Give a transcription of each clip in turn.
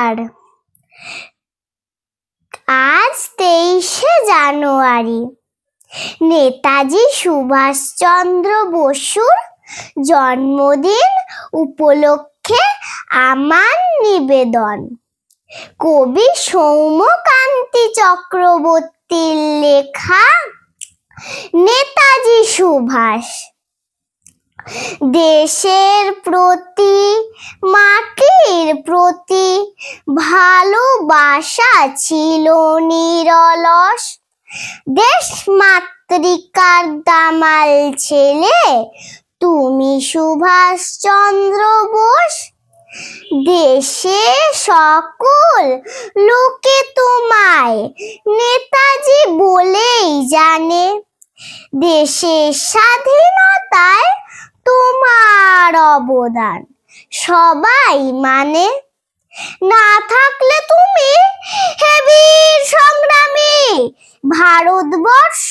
নমস্কার। আজ 23শে জানুয়ারি নেতাজি সুভাষচন্দ্র বসুর জন্মদিন উপলক্ষে আমার নিবেদন। কবি সৌম্যকান্তি চক্রবর্তীর লেখা নেতাজি সুভাষ। দেশের প্রতি, মাটির প্রতি ভালোবাসা ছিল নিরলস। দেশ মাতৃকার দামাল ছেলে তুমি সুভাষচন্দ্র বোস। দেশে সকল লোকে তোমায় নেতাজি বলেই জানে। দেশের স্বাধীনতায় তোমার অবদান সবাই মানে। না থাকলে তুমি হে বীর সংগ্রামী, ভারতবর্ষ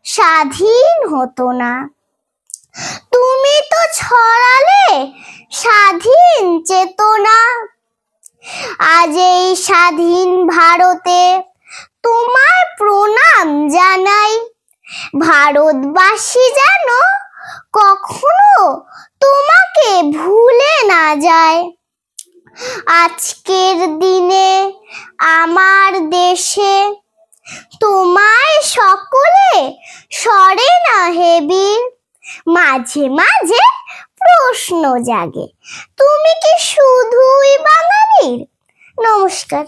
স্বাধীন হতো না। তুমি তো ছড়ালে স্বাধীন চেতনা। আজ এই স্বাধীন ভারতে তোমায় প্রণাম জানাই। ভারতবাসী যেন কখনো তোমাকে ভুলে না যায়। আজকের দিনে আমার দেশে তোমায় সকলে স্মরে না হে বীর। মাঝে মাঝে প্রশ্ন জাগে, তুমি কি শুধুই বাঙালির? নমস্কার।